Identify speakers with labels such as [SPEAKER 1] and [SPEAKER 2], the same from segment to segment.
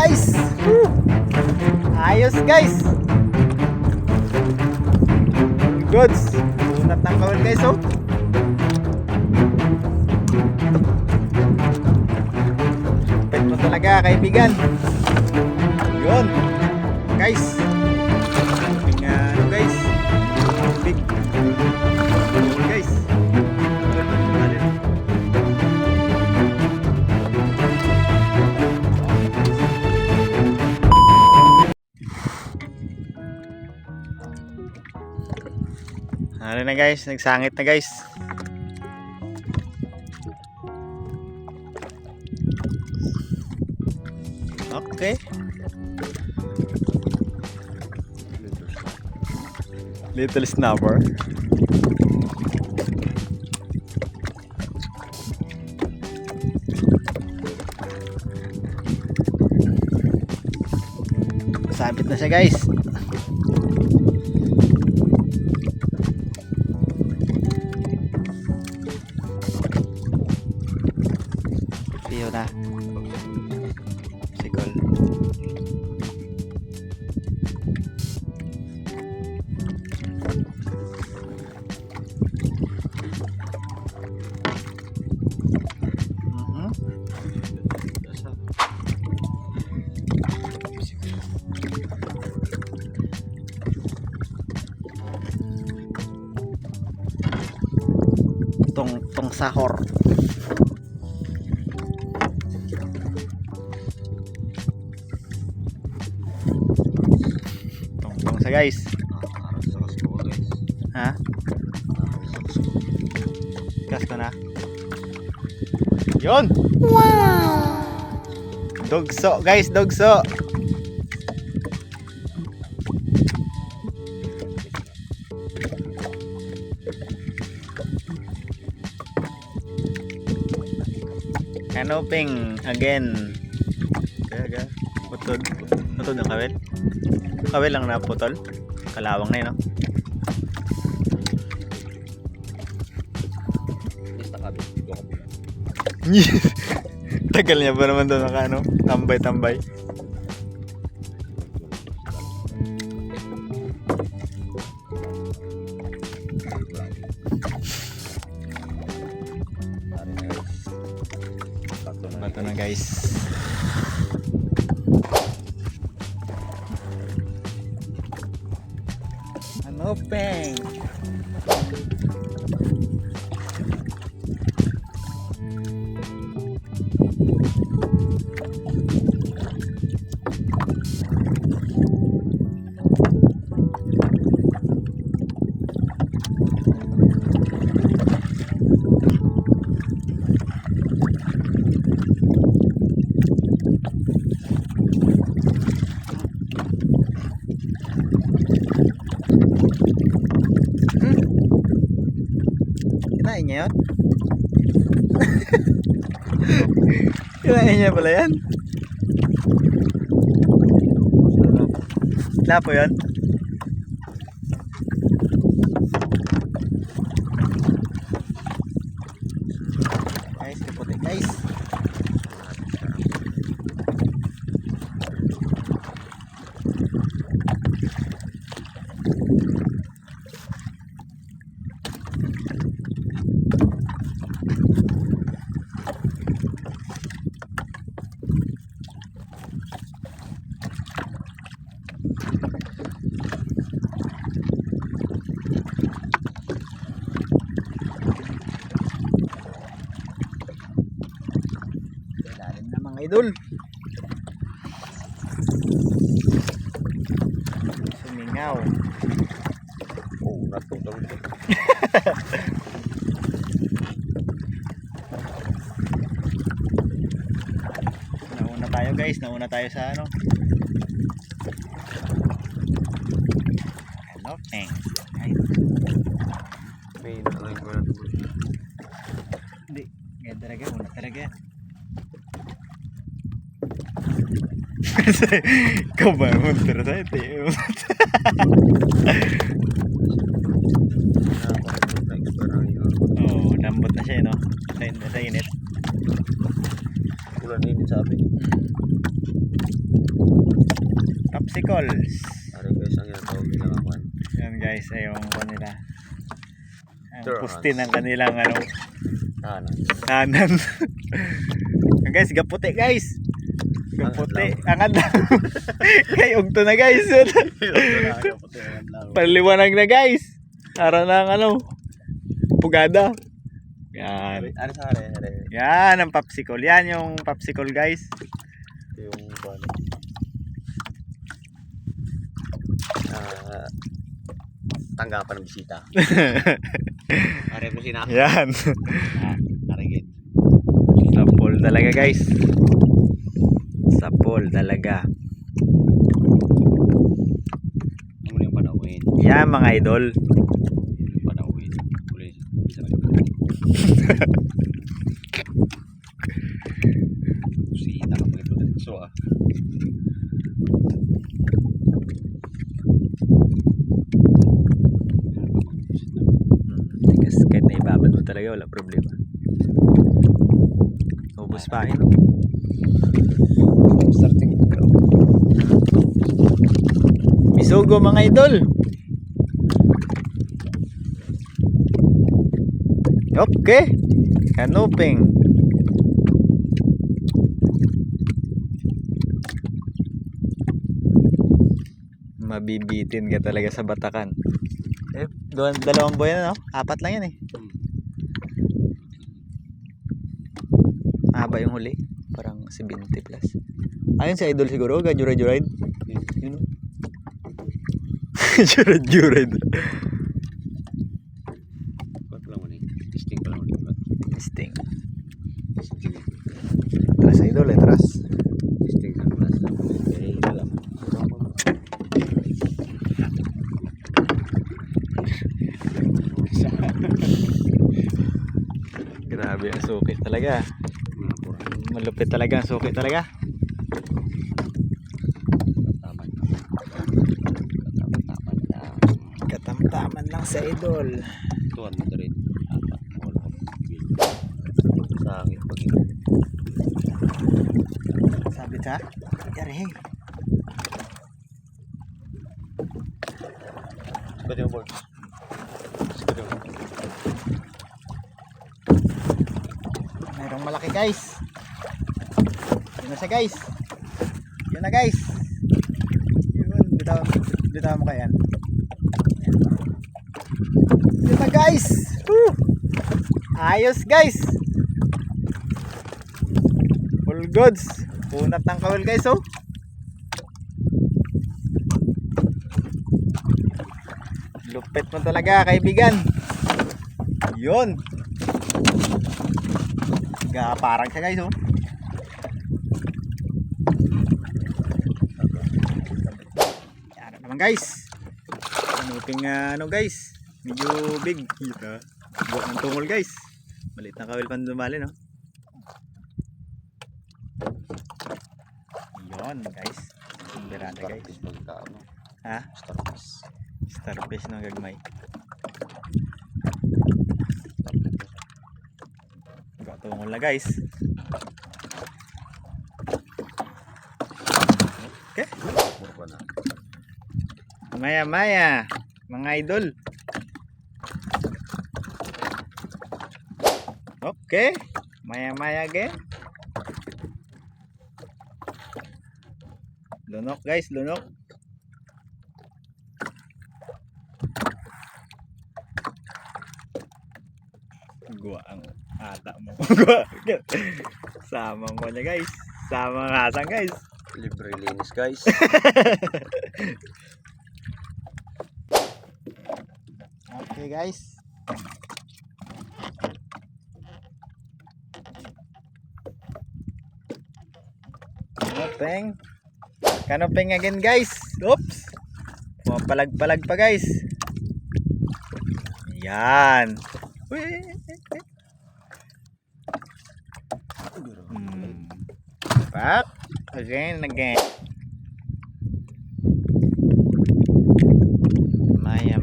[SPEAKER 1] guys. Woo! Ayos guys. Goods. Unat ng kawal guys oh. Pet mo talaga kaibigan. Yun. Guys. Ano guys? Big. Guys. Ano na guys, nagsangit na guys. Okay. Little snapper. Sabit na siya guys. Piyo na. Sikol. Tong sahor. Tong sa guys. Ha? Gas ko na. Yun. Wow. Dogso guys, dogso. Canoping again. Kaya putol ng kawel. Kawel lang na putol. Kalawang na yun, no? Tagal niya ba naman doon naka ano? Tambay-tambay. Bato na guys. Ano peng? Kinain niya yun? Kinain niya pala yan? Lapo yun? Guys, kaputi guys. Idol. Sumingaw.
[SPEAKER 2] Oh, natutong.
[SPEAKER 1] Nauna tayo guys, nauna tayo sa ano. Hello, thanks.
[SPEAKER 2] May nakain ko na ito.
[SPEAKER 1] Hindi, kaya talaga, una talaga. Ikaw ba? Munter tayo, tayo. Oo, lambot na siya, no? Sa init.
[SPEAKER 2] Ulan init sabi.
[SPEAKER 1] Popsicles.
[SPEAKER 2] Ari guys, ang ginatawag nila kakuan.
[SPEAKER 1] Yan guys, ay yung kanila. Ang
[SPEAKER 2] Sure,
[SPEAKER 1] pusti
[SPEAKER 2] Hans.
[SPEAKER 1] ng kanilang ano,
[SPEAKER 2] Kanan.
[SPEAKER 1] kanan. Guys, gaputi guys. Gaputi. Angat na. Kay ugto na guys. Paliwanag na guys. Para ng ano, pugada. Yan.
[SPEAKER 2] Ari sa ari.
[SPEAKER 1] Yan ang popsicle. Yan yung popsicle guys.
[SPEAKER 2] Yung kuan. Tanggapan ng bisita. Ari ko sina.
[SPEAKER 1] Yan.
[SPEAKER 2] Ari gid.
[SPEAKER 1] Sapol talaga guys. Sapol talaga.
[SPEAKER 2] Ano yung panawin?
[SPEAKER 1] Yan mga idol.
[SPEAKER 2] Panawin. Pulis. Bisita ka pag ito. So
[SPEAKER 1] Tigas, kahit na ibabad mo talaga, wala problema. Ubus pa no?
[SPEAKER 2] starting
[SPEAKER 1] Bisugo mga idol. Okay. Kanuping. Mabibitin ka talaga sa batakan. Eh, dalawang buhay na no? Apat lang yan eh. Haba yung huli. Parang 70 plus. Ayun si idol siguro. Gajura-juride. Yun o. Jura-juride.
[SPEAKER 2] Kuat lang mo ni. Testing pa lang mo.
[SPEAKER 1] Testing.
[SPEAKER 2] Testing.
[SPEAKER 1] Tras idol eh. Tras.
[SPEAKER 2] Testing sa kelas. Eh, ito lang.
[SPEAKER 1] Grabe ang suki talaga. Malupit talaga ang suki talaga. Katamtaman lang sa idol.
[SPEAKER 2] Tuan mo rin. Apat. Sangit pag ito.
[SPEAKER 1] Sabi sa? Yari.
[SPEAKER 2] Sukat yung board. Sukat yung board.
[SPEAKER 1] Mayroong malaki guys. Yun na siya guys. Yun na guys. Yun. Bitaw mo kaya yan. Yun na guys. Woo! Ayos guys. Full goods. Punat ng kawil guys oh. Lupit mo talaga kaibigan. Yun. Parang siya guys oh. Yan naman guys. Kanuping ano guys. Medyo big. Kita. Buwak ng tungol guys. Maliit na kawil pan dumali no. Yun guys. Sumberada guys.
[SPEAKER 2] Starfish pagkano.
[SPEAKER 1] Ha?
[SPEAKER 2] Starfish.
[SPEAKER 1] Starfish ng gagmay. Tungol na guys. Okay.
[SPEAKER 2] Mura na.
[SPEAKER 1] Maya mga idol. Okay. Maya again. Lunok guys, lunok. Gua ang ata mo. Sama mo niya guys. Sama ng asang guys.
[SPEAKER 2] Libre linis guys.
[SPEAKER 1] Okay guys. Kanoping again guys. Oops. Palag pa guys. Yan. Back again. Maya.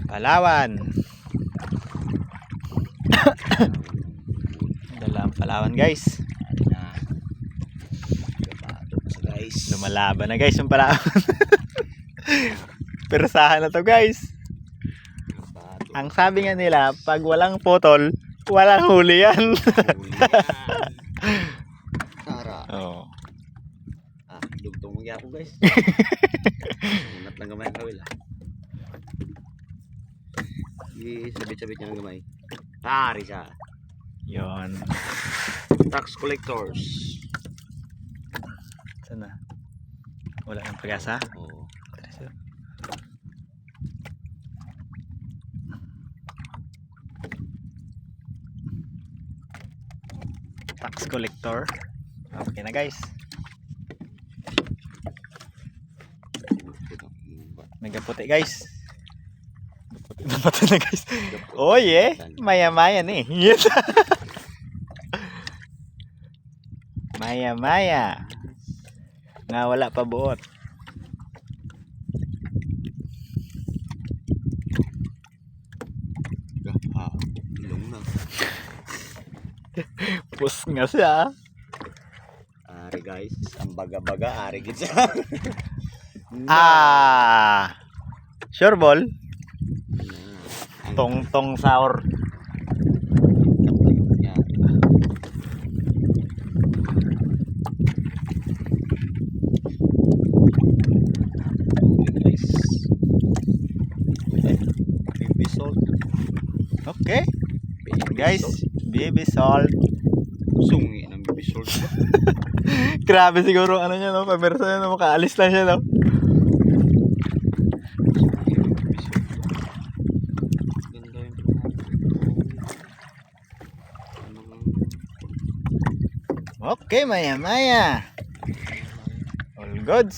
[SPEAKER 1] Palawan. Palawan guys.
[SPEAKER 2] Na. Bato pa siya guys.
[SPEAKER 1] Lumalaban na guys yung Palawan. Persahan na to guys.
[SPEAKER 2] Bato.
[SPEAKER 1] Ang sabi nga nila, pag walang putol, walang huli yan.
[SPEAKER 2] Huli yan. Tara.
[SPEAKER 1] Oh.
[SPEAKER 2] Dugtong mga ako guys. Unat lang gamay ang kawil sabit-sabit niya ng gamay. Tari siya.
[SPEAKER 1] Yon.
[SPEAKER 2] Tax collectors.
[SPEAKER 1] Sana. Wala nang pag-asa.
[SPEAKER 2] Oo.
[SPEAKER 1] Tax collector. Okay na guys. Nagaputi guys. Naputi na guys. Oh yeah. Maya-maya ni. Yes. Maya-maya. Nga wala pa buot.
[SPEAKER 2] Ilong na.
[SPEAKER 1] Pus nga siya.
[SPEAKER 2] Ari guys, ang baga-baga ari gid siya.
[SPEAKER 1] Sure ball. Tong sour.
[SPEAKER 2] Baby salt.
[SPEAKER 1] Okay. Guys, baby salt.
[SPEAKER 2] Sungi ng baby salt.
[SPEAKER 1] Grabe siguro ano niya no, pamersa niya no, makaalis lang siya no.
[SPEAKER 2] Ganda yung
[SPEAKER 1] Okay, maya-maya. All goods.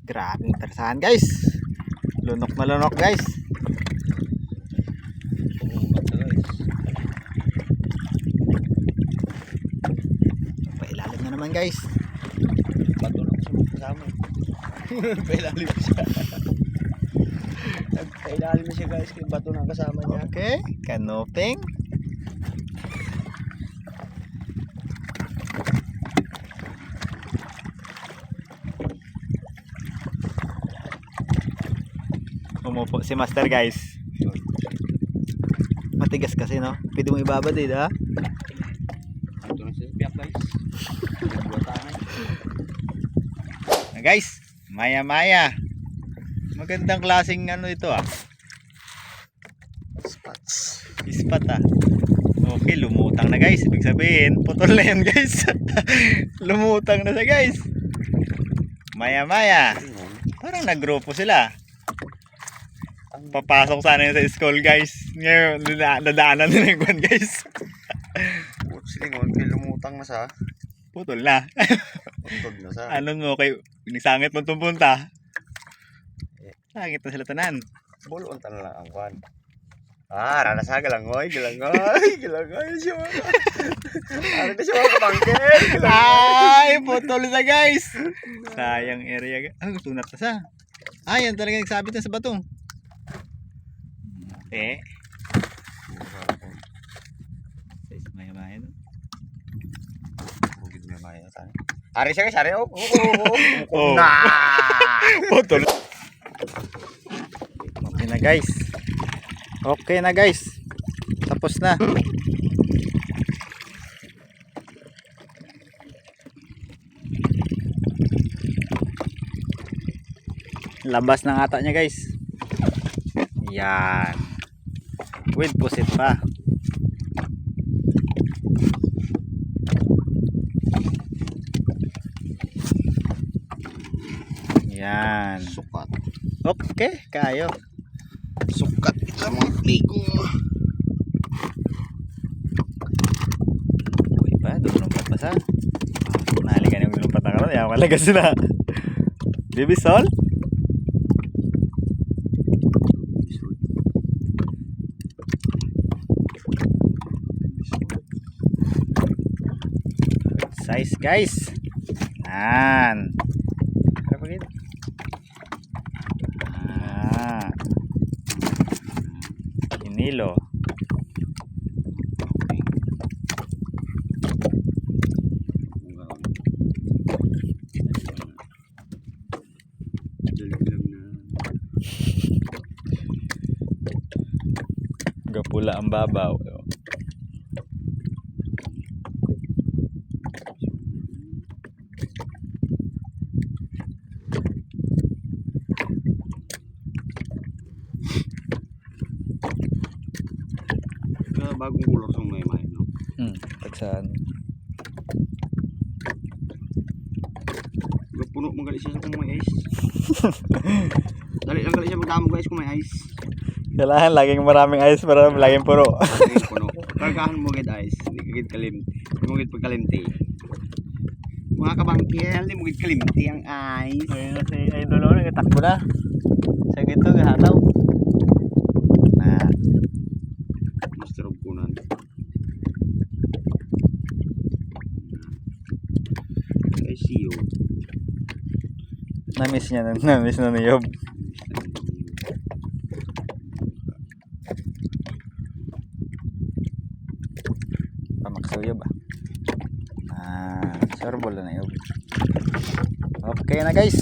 [SPEAKER 1] Grabing persahan guys. Lunok na lunok guys. Pailalim na naman guys.
[SPEAKER 2] Bato na siya kasama. Pailalim siya. Pailalim siya guys, kaya bato na kasama niya.
[SPEAKER 1] Okay, canoping. Umupo si Master guys. Matigas kasi no. Pwede mo ibabad eh, ha?
[SPEAKER 2] Bato na siya biyak guys. Buwatangan.
[SPEAKER 1] Guys, maya-maya. Magandang klaseng ano ito
[SPEAKER 2] Spots.
[SPEAKER 1] Ispat Okay, lumutang na guys. Ibig sabihin, putol na yan guys. Lumutang na siya guys. Maya-maya. Parang naggrupo sila. Papasok sana yun sa school guys. Ngayon, nadaanan nila yung kwan guys.
[SPEAKER 2] Silingon, kaya lumutang na sa.
[SPEAKER 1] Putol na.
[SPEAKER 2] Putol na sa.
[SPEAKER 1] Anong mo kay sangit mo itong punta? Sangit na sila tanan.
[SPEAKER 2] Bulon ta na lang ang kwan. Rana sa galangoy siya mga. Ari na siya mga kabangkit.
[SPEAKER 1] Ay, putol na guys. Sayang area. Tunat na sa. Yan talaga nagsabit na sa batong. Okay. Size maya-maya no?
[SPEAKER 2] Bugid may maya tayo. Ari siya guys, ari oh.
[SPEAKER 1] Oh. Putol. Okay na guys. Okay na guys. Tapos na. Labas ng ata niya guys. Yan. With pusit pa. Yan.
[SPEAKER 2] Sukat.
[SPEAKER 1] Okay, kayo.
[SPEAKER 2] Sukat ito mga kligo.
[SPEAKER 1] Uy pa, lumpat pa sa. Naligan yung lumpat na karoon. Yan, malaga sila. Baby salt? Size guys. Yan. Hilo. Gapula ang babaw.
[SPEAKER 2] Bagong kulor sa may no?
[SPEAKER 1] Tagsaan.
[SPEAKER 2] Puno mo gali siya sa kung may ice. Dali lang gali siya magdamo guys kung may ice.
[SPEAKER 1] Kailangan laging maraming ice para laging puro.
[SPEAKER 2] Puno. Kargahan mo gid ice. Hindi ka gid kalimti. Hindi mo gid pagkalimti. Mga kabangkil, hindi mo gid kalimti ang ice.
[SPEAKER 1] Ayun na si Idol o, nagtakbo na. Sa gito, gahataw.
[SPEAKER 2] Master of Kunan. I see you.
[SPEAKER 1] Na-miss niya, na-miss na ni Yob. Pamaksuyo ba? Sorbol na Yob. Okay na guys.